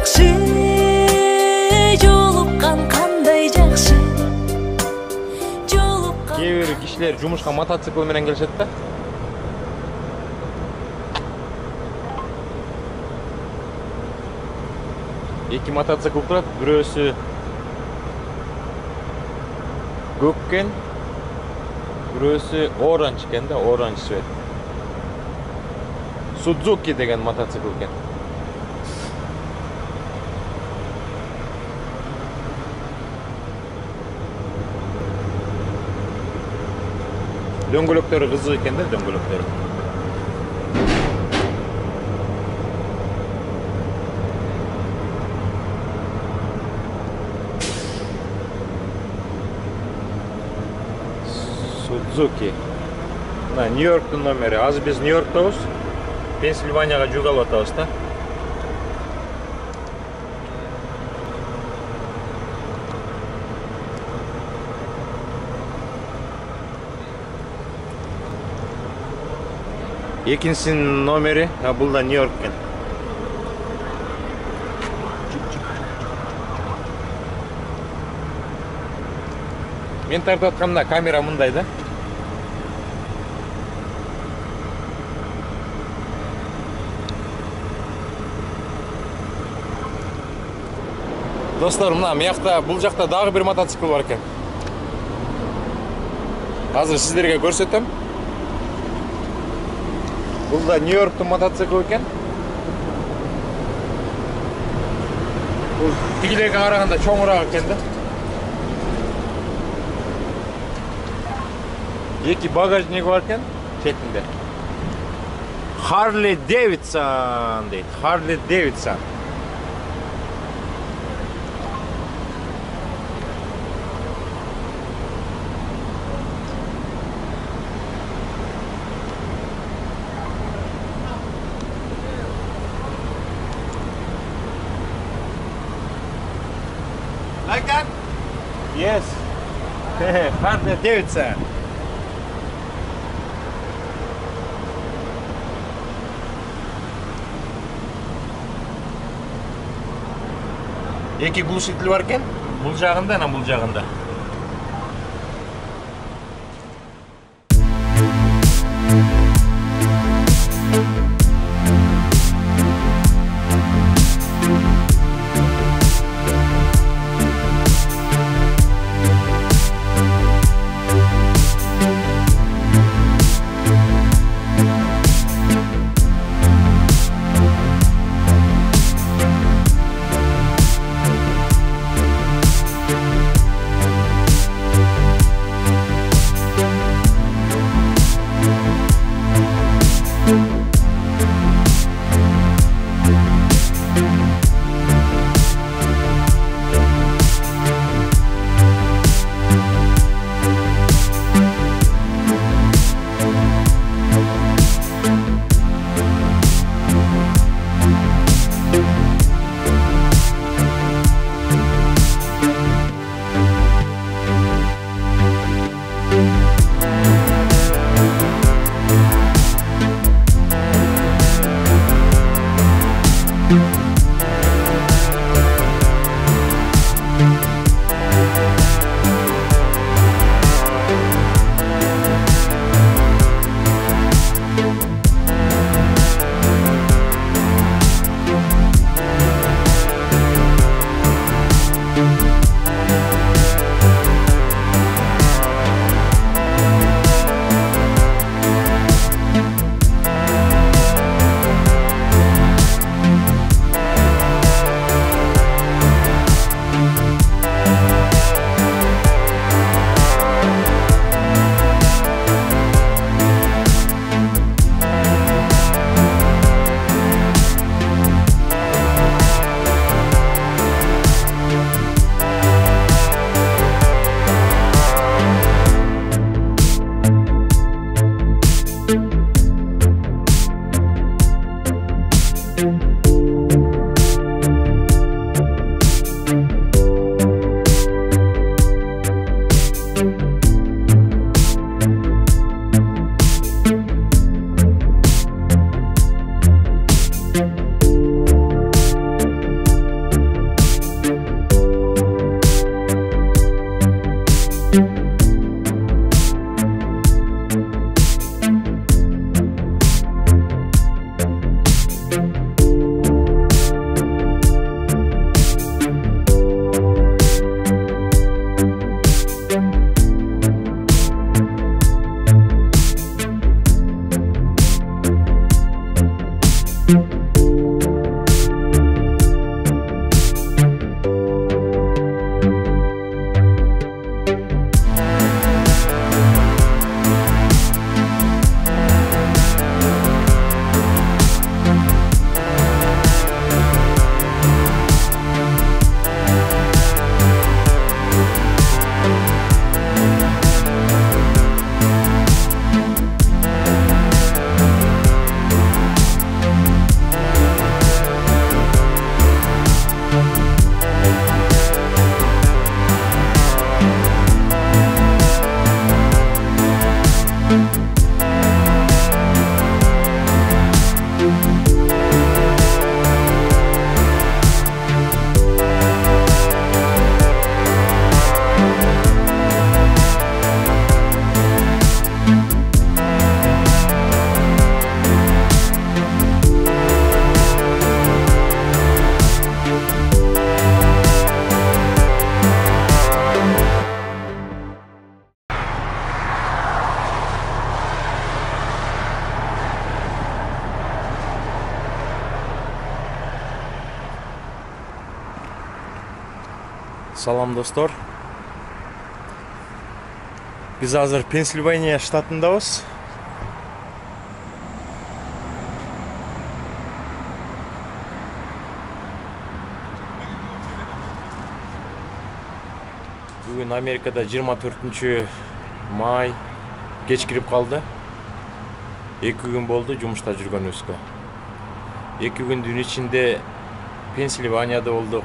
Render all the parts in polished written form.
жакшы жолуккан кандай жакшы жолуккан. Кээ бир кишилер жумушка мотоцикл менен келишет да. Эки мотоцикл турат, бирөөсү көк экен, бирөөсү оранж экен да, оранж цвет. Suzuki деген мотоцикл экен. Дөңгөлөктөрү кызык экен да, дөңгөлөктөрү. Suzuki. Мына Нью-Йорктун номери. Азыр биз Нью-Йорктобуз. Пенсильванияга жүк алып атабыз да. Экинчисинин номери, бул да Нью-Йорк экен. Мен тартып атканда камера мындай да. Достор, мына мыякта, бул жакта дагы бир мотоцикл бар экен. Азыр сиздерге көрсөтөм. Бул да Нью-Йорктун мотоцикл экен. Бул тигилерге караганда чоңураак экен да. Эки багажник бар экен четинде. Harley Davidson дейт. Harley Davidson. Like that? Yes. Harley Davidson. Эки глушитель бар экен. Бул жагында, анан бул жагында. Салам достор. Biz hazır Pensilvaniya штатындабыз. Бүгін Америкада 24 май кеч кирип калды. 2 күн болду жумушта жүргөнүбүзгө. 2 күндүн ичинде Pensilvaniyada болдук,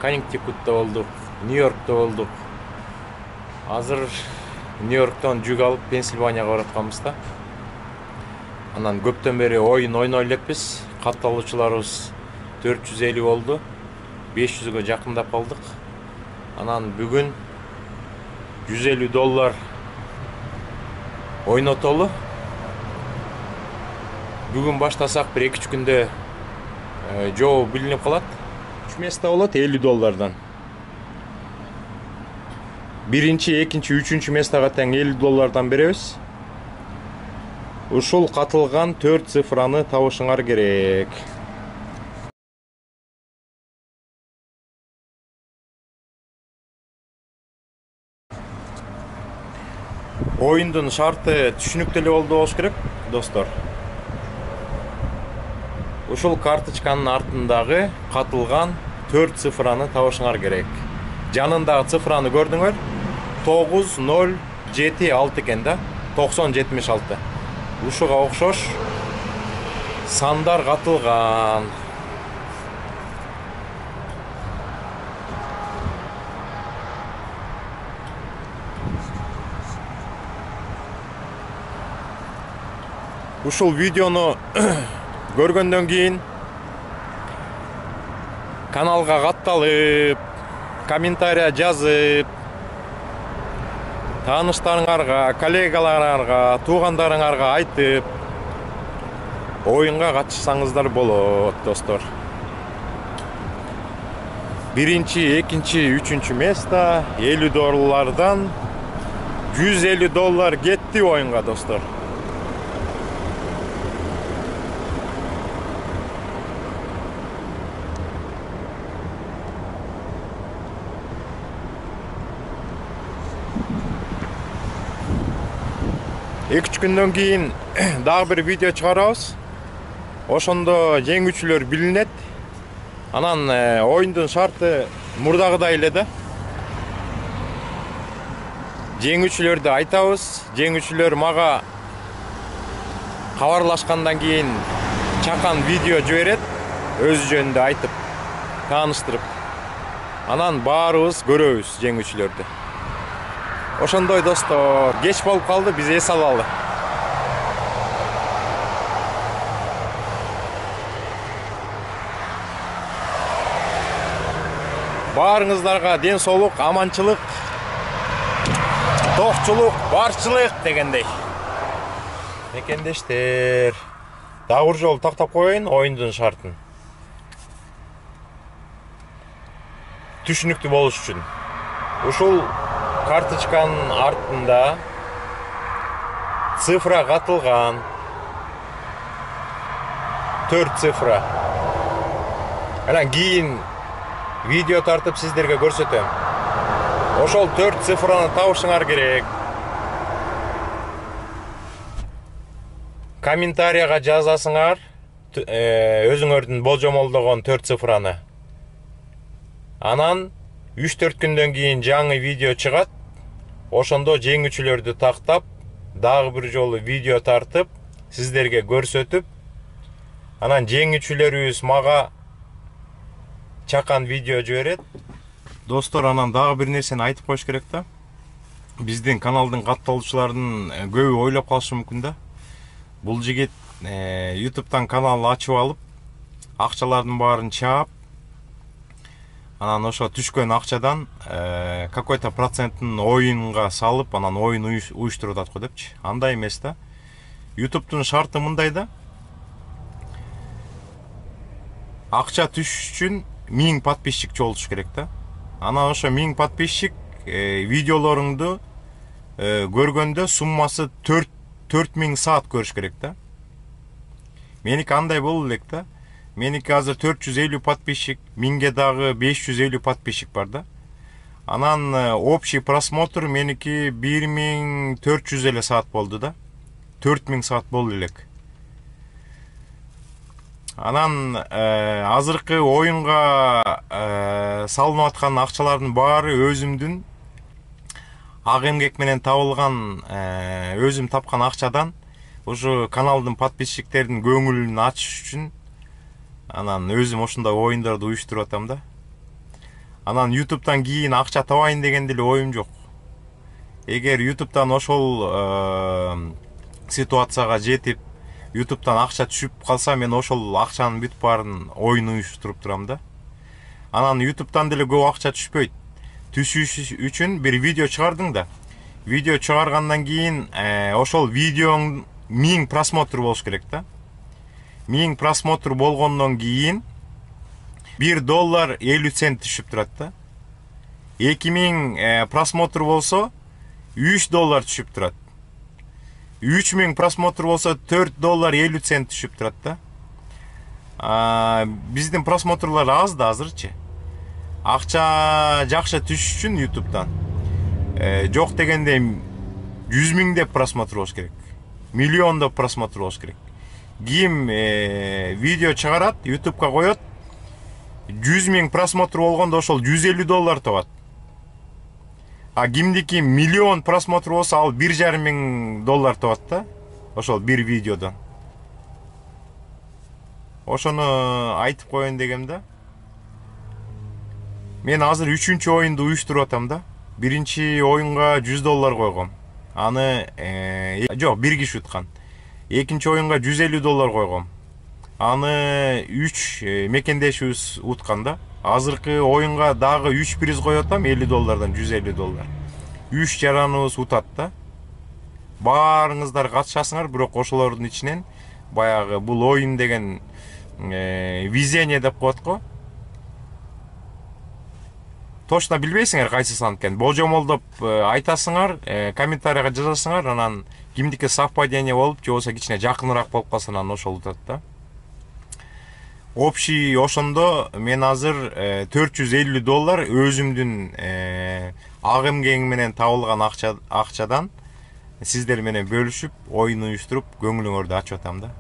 Коннектикутта болдук, Нью-Йоркто болдук. Азыр Нью-Йорктон жүк алып Pensilvaniyага баратканбыз да. Анан көптөн бери оюн ойной элекпиз. Катталуучуларыбыз 450 болду. 500гө жакындап калдык. Анан бүгүн $150 ойнотолу. Бүгүн баштасак 1-2 күндө жоо билинип калат. 3 место болот $50. Биринчи, экинчи, үчүнчү местага тең $50 беребиз. Ушул катылган 4 цифраны табышыңар керек. Оюндун шарты түшүнүктүү эле болду болуш керек, достор. Ушул карточканын артындагы катылган 4 цифраны табышыңар керек. Жанындагы цифраны көрдүңөр? 9076 экен да. 9076. Ушуга окшош сандар катылган. Ушул видеону көргөндөн кийин каналга катталып, комментария жазып, тааныштарыңарга, коллегаларыңарга, туугандарыңарга айтып, оюнга катышсаңыздар болот, достор. Биринчи, экинчи, үчүнчү место $50 $150 кетти оюнга, достор. Эки күндөн кийин дагы бир видео чыгарабыз. Ошондо жеңүүчүлөр билинет. Анан оюндун шарты мурдагыдай эле да. Жеңүүчүлөрдү айтабыз. Жеңүүчүлөр мага кабарлашкандан кийин чакан видео жиберет, өзү жөнүндө айтып, тааныштырып. Анан баарыбыз көрөбүз жеңүүчүлөрдү. Ошондой, достор, кеч болуп калды, биз эс алалы. Баарыңыздарга ден соолук, аманчылык, токчулук, барчылык дегендей. Мекендештер, дагы бир жолу тактап коеюн оюндун шартын. Түшүнүктүү болуш үчүн. Ушул карточканын артында цифра катылган. 4 цифра. Анан кийин видео тартып сиздерге көрсөтөм. Ошол 4 цифраны табышыңар керек. Комментарияга жазасыңар өзүңөрдүн болжомолдогон 4 цифраны. Анан 3-4 күндөн кийин жаңы видео чыгат. Ошондо жеңүүчүлөрдү тактап, дагы бир жолу видео тартып, сиздерге көрсөтүп, анан жеңүүчүлөрүбүз мага чакан видео жиберет. Достор, анан дагы бир нерсени айтып коюш керек да. Биздин каналдын катталуучуларынын көбү ойлоп калышы мүмкүн да. Бул жигит YouTube'дан канал ачып алып, акчалардын баарын чаап, анан ошо түшкөн акчадан какой-то процентин оюнга салып, анан оюн уюштуруп атат го депчи. Андай эмес да. YouTube'дун шарты мындай да. Акча түшүш үчүн 1000 подписчик болуш керек да. Анан ошо 1000 подписчик видеолоруңду көргөндө суммасы 4000 саат көрүш керек да. Меники андай болуу элек да. Меники азыр 450 подписчик, 1000ге дагы 550 подписчик бар да. Анан общий просмотр меники 1400 эле саат болду да. 4000 саат болду элек. Анан азыркы оюнга салынып аткан акчалардын баары өзүмдүн ак эмгек менен табылган, өзүм тапкан акчадан ушу каналдын подписчиктердин көңүлүн ачыш үчүн анан өзүм ошондой оюндарды уюштуруп атам да. Анан YouTube'дан кийин акча табайын деген деле оюм жок. Эгер YouTube'дан ошол ситуацияга жетип, YouTube'дан акча түшүп калса, мен ошол акчанын бүт баарын оюн уюштуруп турам да. Анан YouTube'дан деле көп акча түшпөйт. Түшүш үчүн бир видео чыгардың да. Видео чыгаргандан кийин ошол видеоң 1000 просмотр болуш керек да. 1000 просмотр болгондон кийин $1.50 түшүп турат да. 2000 просмотр болсо $3 түшүп турат. 3000 просмотр болсо $4.50 түшүп турат да. Биздин просмотрлар аз да азырчы. Акча жакшы түшүш үчүн YouTube'дан жок дегенде 100 миңдеп просмотр болуш керек. Миллиондоп просмотр болуш керек. Ким видео чыгарат, YouTube'га коет, 100 миң просмотр болгондо ошол $150 табат. А кимдики миллион просмотр болсо ал $1,5 миң табат да. Ошол бир видеодон. Ошону айтып коеюн дегем да. Мен азыр 3-чү оюнду уюштуруп атам да. Биринчи оюнга $100 койгом. Аны жок, бир киши уткан. Экинчи оюнга $150 койгом. Аны 3 мекендешибиз уткан да. Азыркы оюнга дагы 3 приз коюп атам, $50 $150. 3 жараныбыз утат да. Баарыңыздар катышасыңар, бирок ошолордун ичинен баягы бул оюн деген везение деп коет го. Точно билбейсиңер кайсысын экен. Божомолдоп айтасыңар, комментарийга жазасыңар, анан кимдики совпадение болуп, же болбосо кичине жакыныраак болуп калса, анан ошол утат да. Общий ошондо мен азыр $450 өзүмдүн ак эмгегим менен табылган акчадан сиздер менен бөлүшүп, оюн уюштуруп, көңүлүңөрдү ачып атам да.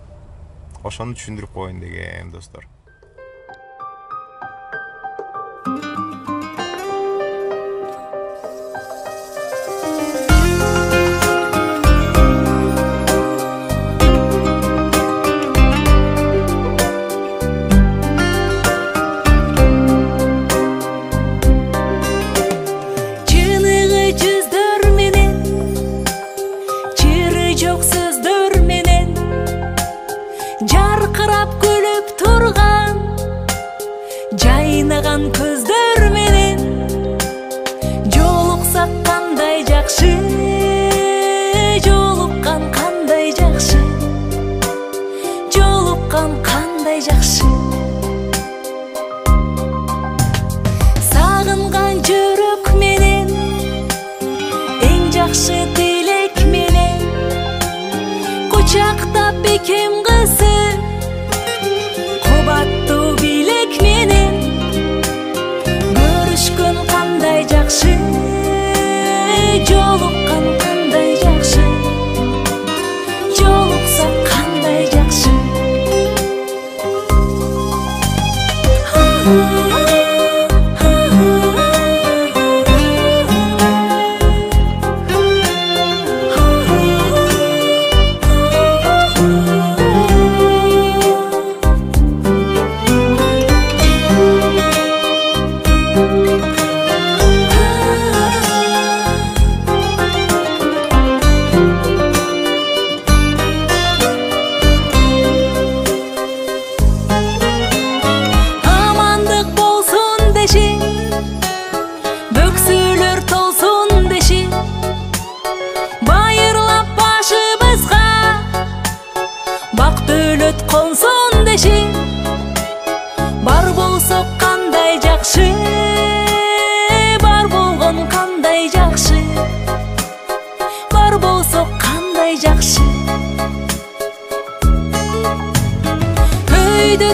Ошону түшүндүрүп коеюн дегем достор. Жайнаган көздөр менен жолуксак кандай жакшы, жолуккан кандай жакшы, жолуккан кандай жакшы. Сагынган жүрөк менен эң жакшы тилек менен кучактап бекем кызы кубаттуу билек менен көрүшкөн кандай жакшы, жолуккан кандай жакшы, жолуксак кандай жакшы. Консон деши бар болсо кандай жакшы, бар болгон кандай жакшы, бар болсо кандай жакшы. Өйдө